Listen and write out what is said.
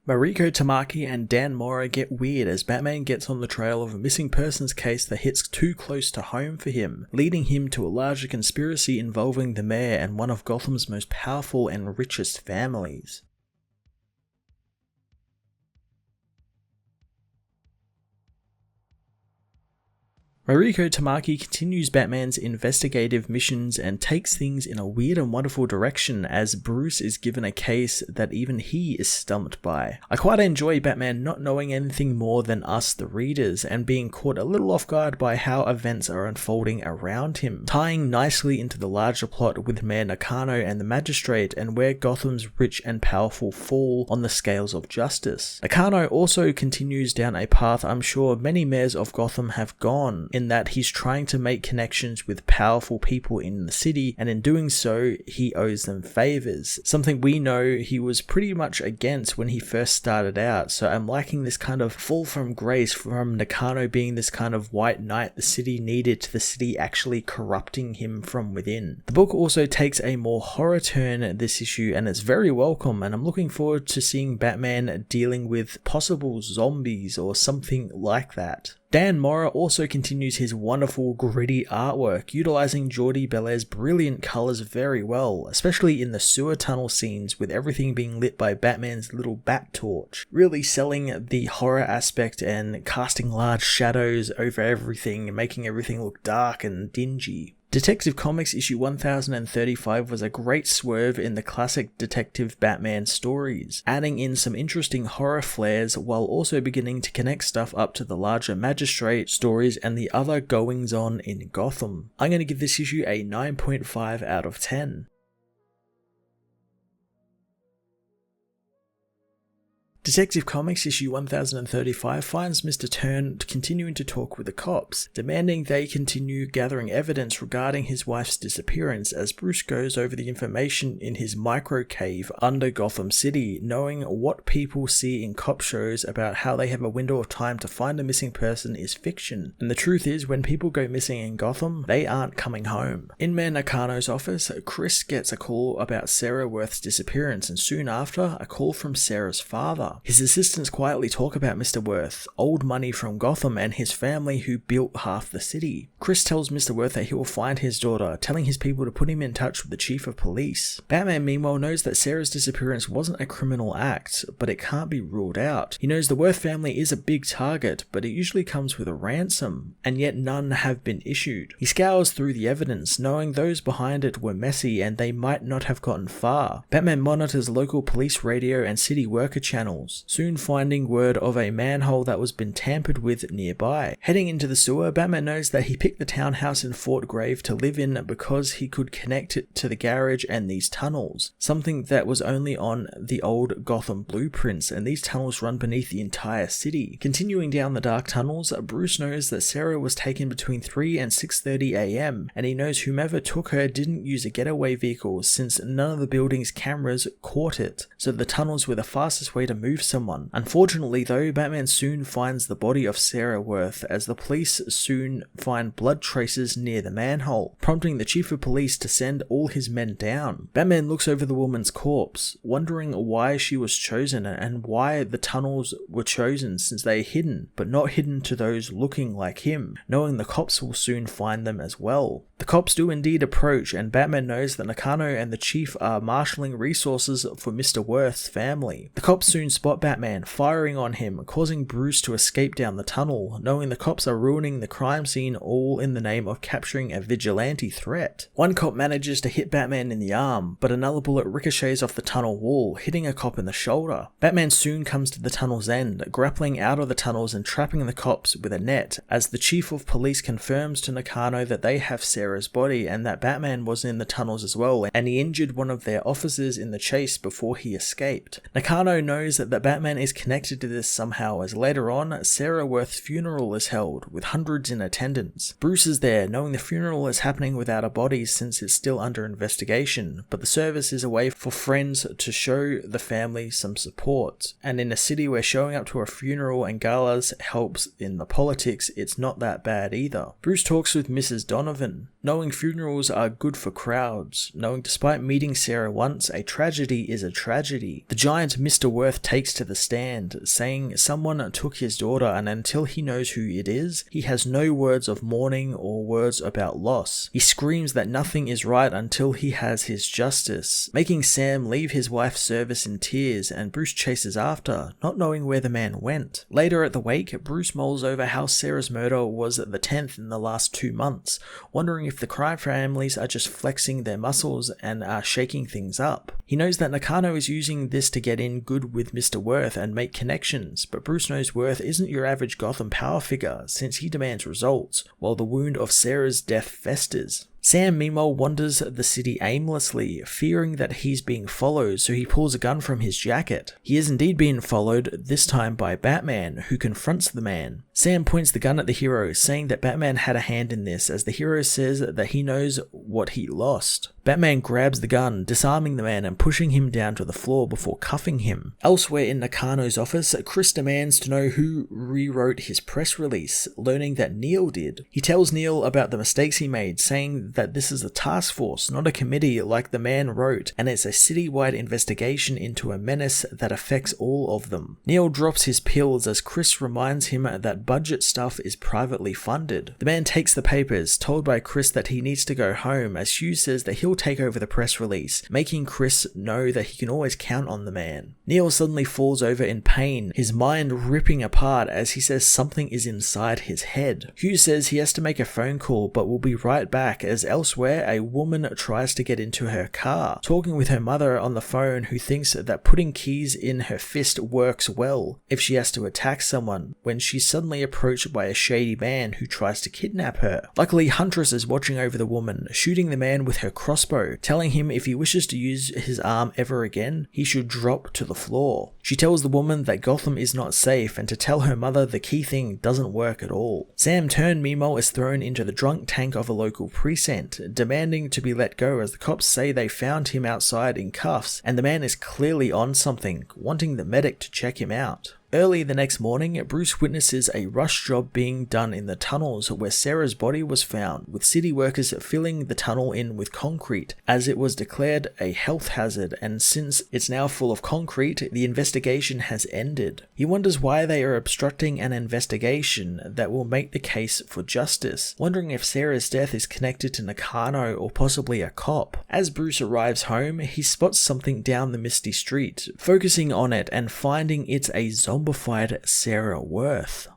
Mariko Tamaki and Dan Mora get weird as Batman gets on the trail of a missing persons case that hits too close to home for him, leading him to a larger conspiracy involving the mayor and one of Gotham's most powerful and richest families. Mariko Tamaki continues Batman's investigative missions and takes things in a weird and wonderful direction as Bruce is given a case that even he is stumped by. I quite enjoy Batman not knowing anything more than us the readers and being caught a little off guard by how events are unfolding around him, tying nicely into the larger plot with Mayor Nakano and the Magistrate and where Gotham's rich and powerful fall on the scales of justice. Nakano also continues down a path I'm sure many mayors of Gotham have gone, in that he's trying to make connections with powerful people in the city, and in doing so, he owes them favors. Something we know he was pretty much against when he first started out, so I'm liking this kind of fall from grace from Nakano being this kind of white knight the city needed to the city actually corrupting him from within. The book also takes a more horror turn this issue, and it's very welcome, and I'm looking forward to seeing Batman dealing with possible zombies or something like that. Dan Mora also continues his wonderful gritty artwork, utilising Jordi Belair's brilliant colours very well, especially in the sewer tunnel scenes with everything being lit by Batman's little bat torch, really selling the horror aspect and casting large shadows over everything and making everything look dark and dingy. Detective Comics issue 1035 was a great swerve in the classic Detective Batman stories, adding in some interesting horror flares while also beginning to connect stuff up to the larger Magistrate stories and the other goings-on in Gotham. I'm going to give this issue a 9.5 out of 10. Detective Comics issue 1035 finds Mr. Turn continuing to talk with the cops, demanding they continue gathering evidence regarding his wife's disappearance as Bruce goes over the information in his micro cave under Gotham City, knowing what people see in cop shows about how they have a window of time to find a missing person is fiction. And the truth is, when people go missing in Gotham, they aren't coming home. In Mayor Nakano's office, Chris gets a call about Sarah Worth's disappearance, and soon after, a call from Sarah's father. His assistants quietly talk about Mr. Worth, old money from Gotham, and his family who built half the city. Chris tells Mr. Worth that he will find his daughter, telling his people to put him in touch with the chief of police. Batman meanwhile knows that Sarah's disappearance wasn't a criminal act, but it can't be ruled out. He knows the Worth family is a big target, but it usually comes with a ransom, and yet none have been issued. He scours through the evidence, knowing those behind it were messy and they might not have gotten far. Batman monitors local police radio and city worker channels, soon finding word of a manhole that was been tampered with nearby. Heading into the sewer, Batman knows that he picked the townhouse in Fort Grave to live in because he could connect it to the garage and these tunnels, something that was only on the old Gotham blueprints, and these tunnels run beneath the entire city. Continuing down the dark tunnels, Bruce knows that Sarah was taken between 3 and 6:30 am, and he knows whomever took her didn't use a getaway vehicle since none of the building's cameras caught it, so the tunnels were the fastest way to move someone. Unfortunately though, Batman soon finds the body of Sarah Worth as the police soon find blood traces near the manhole, prompting the chief of police to send all his men down. Batman looks over the woman's corpse, wondering why she was chosen and why the tunnels were chosen since they are hidden, but not hidden to those looking like him, knowing the cops will soon find them as well. The cops do indeed approach, and Batman knows that Nakano and the chief are marshalling resources for Mr. Worth's family. The cops soon spot Batman, firing on him, causing Bruce to escape down the tunnel, knowing the cops are ruining the crime scene all in the name of capturing a vigilante threat. One cop manages to hit Batman in the arm, but another bullet ricochets off the tunnel wall, hitting a cop in the shoulder. Batman soon comes to the tunnel's end, grappling out of the tunnels and trapping the cops with a net, as the chief of police confirms to Nakano that they have Sarah's body and that Batman was in the tunnels as well, and he injured one of their officers in the chase before he escaped. Nakano knows that Batman is connected to this somehow, as later on, Sarah Worth's funeral is held, with hundreds in attendance. Bruce is there, knowing the funeral is happening without a body since it's still under investigation, but the service is a way for friends to show the family some support. And in a city where showing up to a funeral and galas helps in the politics, it's not that bad either. Bruce talks with Mrs. Donovan, knowing knowing funerals are good for crowds, knowing despite meeting Sarah once, a tragedy is a tragedy. The giant Mr. Worth takes to the stand, saying someone took his daughter and until he knows who it is, he has no words of mourning or words about loss. He screams that nothing is right until he has his justice, making Sam leave his wife's service in tears, and Bruce chases after, not knowing where the man went. Later at the wake, Bruce mulls over how Sarah's murder was the 10th in the last 2 months, wondering if the crime families are just flexing their muscles and are shaking things up. He knows that Nakano is using this to get in good with Mr. Worth and make connections, but Bruce knows Worth isn't your average Gotham power figure since he demands results, while the wound of Sarah's death festers. Sam meanwhile wanders the city aimlessly, fearing that he's being followed, so he pulls a gun from his jacket. He is indeed being followed, this time by Batman, who confronts the man. Sam points the gun at the hero, saying that Batman had a hand in this, as the hero says that he knows what he lost. Batman grabs the gun, disarming the man and pushing him down to the floor before cuffing him. Elsewhere in Nakano's office, Chris demands to know who rewrote his press release, learning that Neil did. He tells Neil about the mistakes he made, saying that this is a task force, not a committee like the man wrote, and it's a citywide investigation into a menace that affects all of them. Neil drops his pills as Chris reminds him that budget stuff is privately funded. The man takes the papers, told by Chris that he needs to go home, as Hugh says that he'll take over the press release, making Chris know that he can always count on the man. Neil suddenly falls over in pain, his mind ripping apart as he says something is inside his head. Hugh says he has to make a phone call but will be right back, as elsewhere a woman tries to get into her car, talking with her mother on the phone, who thinks that putting keys in her fist works well if she has to attack someone, when she's suddenly approached by a shady man who tries to kidnap her. Luckily, Huntress is watching over the woman, shooting the man with her crossbow, telling him if he wishes to use his arm ever again, he should drop to the floor. She tells the woman that Gotham is not safe and to tell her mother the key thing doesn't work at all. Sam Turn meanwhile is thrown into the drunk tank of a local precinct, demanding to be let go as the cops say they found him outside in cuffs and the man is clearly on something, wanting the medic to check him out. Early the next morning, Bruce witnesses a rush job being done in the tunnels where Sarah's body was found, with city workers filling the tunnel in with concrete, as it was declared a health hazard, and since it's now full of concrete, the investigation has ended. He wonders why they are obstructing an investigation that will make the case for justice, wondering if Sarah's death is connected to Nakano or possibly a cop. As Bruce arrives home, he spots something down the misty street, focusing on it and finding it's a zombified Sarah Worth.